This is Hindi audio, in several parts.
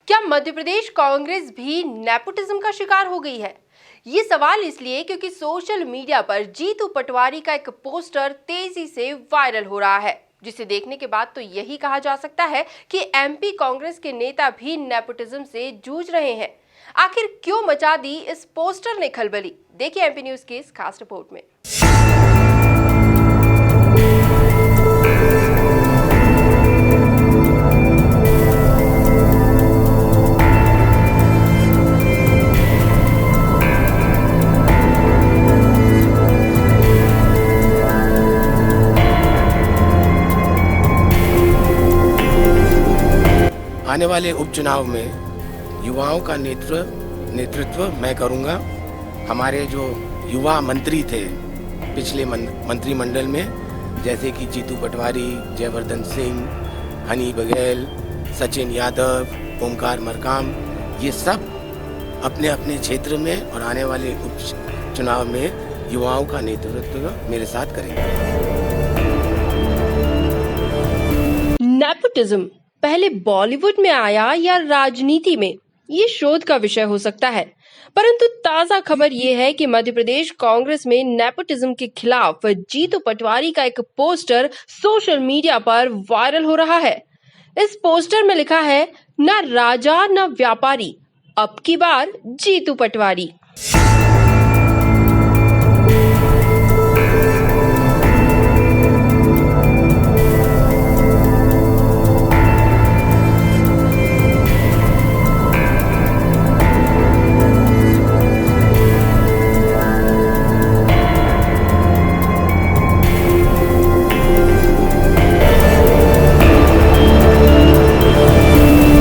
क्या मध्य प्रदेश कांग्रेस भी नेपोटिज्म का शिकार हो गई है? ये सवाल इसलिए क्योंकि सोशल मीडिया पर जीतू पटवारी का एक पोस्टर तेजी से वायरल हो रहा है, जिसे देखने के बाद तो यही कहा जा सकता है कि एमपी कांग्रेस के नेता भी नेपोटिज्म से जूझ रहे हैं। आखिर क्यों मचा दी इस पोस्टर ने खलबली? देखिए एमपी न्यूज की इस खास रिपोर्ट में। आने वाले उपचुनाव में युवाओं का नेतृत्व मैं करूंगा। हमारे जो युवा मंत्री थे पिछले मंत्रिमंडल में, जैसे कि जीतू पटवारी, जयवर्धन सिंह, हनी बघेल, सचिन यादव, ओमकार मरकाम, ये सब अपने अपने क्षेत्र में और आने वाले उपचुनाव में युवाओं का नेतृत्व मेरे साथ करेंगे। नेपोटिज्म पहले बॉलीवुड में आया या राजनीति में, ये शोध का विषय हो सकता है, परंतु ताजा खबर ये है कि मध्य प्रदेश कांग्रेस में नेपोटिज्म के खिलाफ जीतू पटवारी का एक पोस्टर सोशल मीडिया पर वायरल हो रहा है। इस पोस्टर में लिखा है, न राजा न व्यापारी, अब की बार जीतू पटवारी।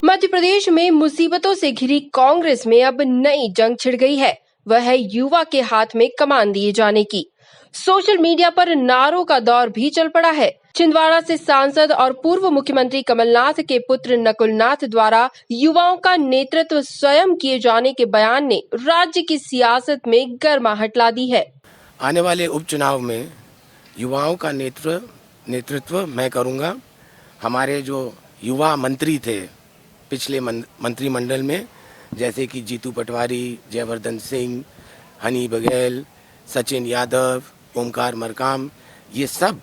मध्य प्रदेश में मुसीबतों से घिरी कांग्रेस में अब नई जंग छिड़ गई है। वह है युवा के हाथ में कमान दिए जाने की। सोशल मीडिया पर नारों का दौर भी चल पड़ा है। छिंदवाड़ा से सांसद और पूर्व मुख्यमंत्री कमलनाथ के पुत्र नकुलनाथ द्वारा युवाओं का नेतृत्व स्वयं किए जाने के बयान ने राज्य की सियासत में गर्माहट ला दी है। आने वाले उपचुनाव में युवाओं का नेतृत्व मैं करूंगा। हमारे जो युवा मंत्री थे पिछले मंत्रिमंडल में, जैसे कि जीतू पटवारी, जयवर्धन सिंह, हनी बघेल, सचिन यादव, ओमकार मरकाम, ये सब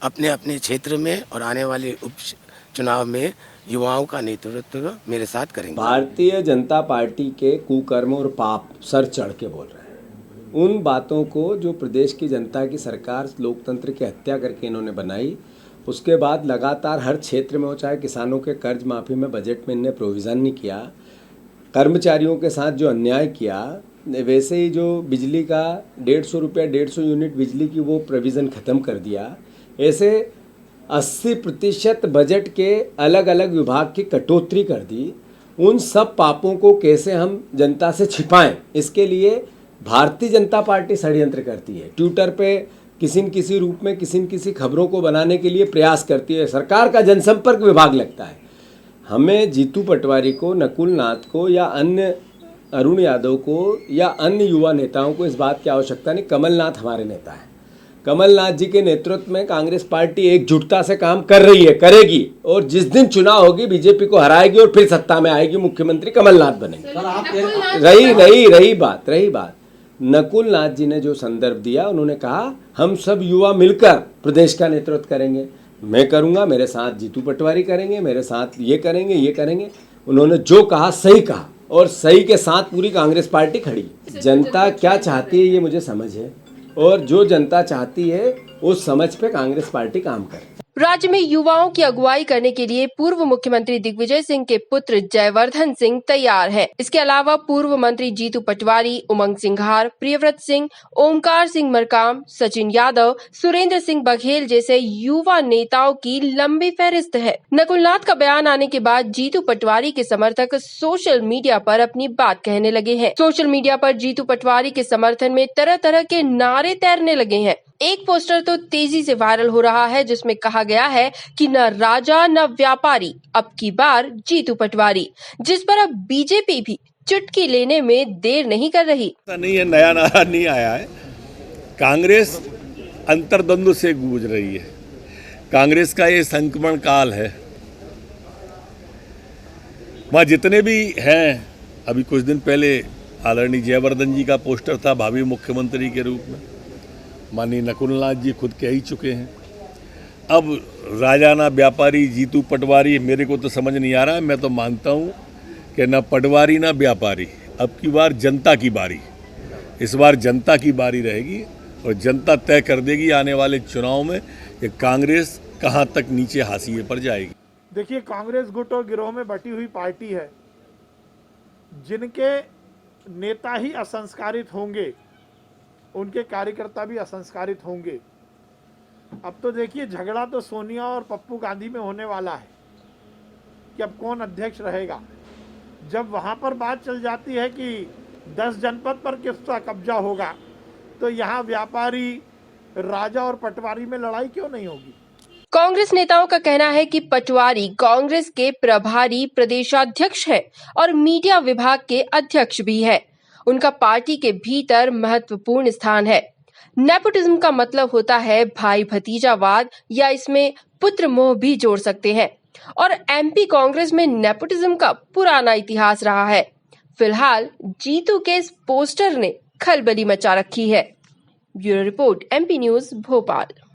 अपने अपने क्षेत्र में और आने वाले उपचुनाव में युवाओं का नेतृत्व मेरे साथ करेंगे। भारतीय जनता पार्टी के कुकर्म और पाप सर चढ़ के बोल रहे हैं। उन बातों को जो प्रदेश की जनता की सरकार लोकतंत्र की हत्या करके इन्होंने बनाई, उसके बाद लगातार हर क्षेत्र में हो, चाहे किसानों के कर्ज माफ़ी में बजट में इनने प्रोविज़न नहीं किया, कर्मचारियों के साथ जो अन्याय किया, वैसे ही जो बिजली का 150 रुपया 150 यूनिट बिजली की वो प्रोविज़न ख़त्म कर दिया। ऐसे 80% बजट के अलग अलग विभाग की कटौती कर दी। उन सब पापों को कैसे हम जनता से छिपाएं, इसके लिए भारतीय जनता पार्टी षड्यंत्र करती है। ट्विटर पे किसी न किसी रूप में किसी न किसी खबरों को बनाने के लिए प्रयास करती है। सरकार का जनसंपर्क विभाग लगता है। हमें जीतू पटवारी को, नकुल नाथ को या अन्य अरुण यादव को या अन्य युवा नेताओं को इस बात की आवश्यकता नहीं। कमलनाथ हमारे नेता हैं। कमलनाथ जी के नेतृत्व में कांग्रेस पार्टी एकजुटता से काम कर रही है, करेगी, और जिस दिन चुनाव होगी बीजेपी को हराएगी और फिर सत्ता में आएगी, मुख्यमंत्री कमलनाथ बनेंगे। रही बात नकुल नाथ जी ने जो संदर्भ दिया, उन्होंने कहा हम सब युवा मिलकर प्रदेश का नेतृत्व करेंगे। मैं करूंगा, मेरे साथ जीतू पटवारी करेंगे, मेरे साथ ये करेंगे। उन्होंने जो कहा सही कहा, और सही के साथ पूरी कांग्रेस पार्टी खड़ी। जनता क्या चाहती है ये मुझे समझ है, और जो जनता चाहती है उस समझ पे कांग्रेस पार्टी काम करे। राज्य में युवाओं की अगुवाई करने के लिए पूर्व मुख्यमंत्री दिग्विजय सिंह के पुत्र जयवर्धन सिंह तैयार हैं। इसके अलावा पूर्व मंत्री जीतू पटवारी, उमंग सिंघार, प्रियव्रत सिंह, ओमकार सिंह मरकाम, सचिन यादव, सुरेंद्र सिंह बघेल जैसे युवा नेताओं की लंबी फहरिस्त है। नकुलनाथ का बयान आने के बाद जीतू पटवारी के समर्थक सोशल मीडिया पर अपनी बात कहने लगे हैं। सोशल मीडिया पर जीतू पटवारी के समर्थन में तरह तरह के नारे तैरने लगे हैं। एक पोस्टर तो तेजी से वायरल हो रहा है, जिसमें कहा गया है कि न राजा न व्यापारी, अब की बार जीतू पटवारी, जिस पर अब बीजेपी भी चुटकी लेने में देर नहीं कर रही। ऐसा नहीं है, नया नारा नहीं आया है। कांग्रेस अंतर्द्वंद से गूंज रही है। कांग्रेस का ये संक्रमण काल है। वहाँ जितने भी हैं, अभी कुछ दिन पहले आदरणीय जयवर्धन जी का पोस्टर था भावी मुख्यमंत्री के रूप में, माननीय नकुलनाथ जी खुद कह ही चुके हैं। अब राजाना व्यापारी जीतू पटवारी, मेरे को तो समझ नहीं आ रहा है। मैं तो मानता हूँ कि न पटवारी न व्यापारी, अब की बार जनता की बारी, इस बार जनता की बारी रहेगी और जनता तय कर देगी आने वाले चुनाव में कि कांग्रेस कहाँ तक नीचे हाशिए पर जाएगी। देखिए, कांग्रेस गुट और गिरोह में बटी हुई पार्टी है, जिनके नेता ही असंस्कारित होंगे, उनके कार्यकर्ता भी असंस्कारित होंगे। अब तो देखिए, झगड़ा तो सोनिया और पप्पू गांधी में होने वाला है कि अब कौन अध्यक्ष रहेगा। जब वहां पर बात चल जाती है कि 10 जनपद पर किसका कब्जा होगा, तो यहाँ व्यापारी, राजा और पटवारी में लड़ाई क्यों नहीं होगी। कांग्रेस नेताओं का कहना है कि पटवारी कांग्रेस के प्रभारी प्रदेशाध्यक्ष है और मीडिया विभाग के अध्यक्ष भी है। उनका पार्टी के भीतर महत्वपूर्ण स्थान है। नेपोटिज्म का मतलब होता है भाई भतीजावाद, या इसमें पुत्र मोह भी जोड़ सकते हैं। और एमपी कांग्रेस में नेपोटिज्म का पुराना इतिहास रहा है। फिलहाल जीतू के इस पोस्टर ने खलबली मचा रखी है। Bureau report, MP news, Bhopal.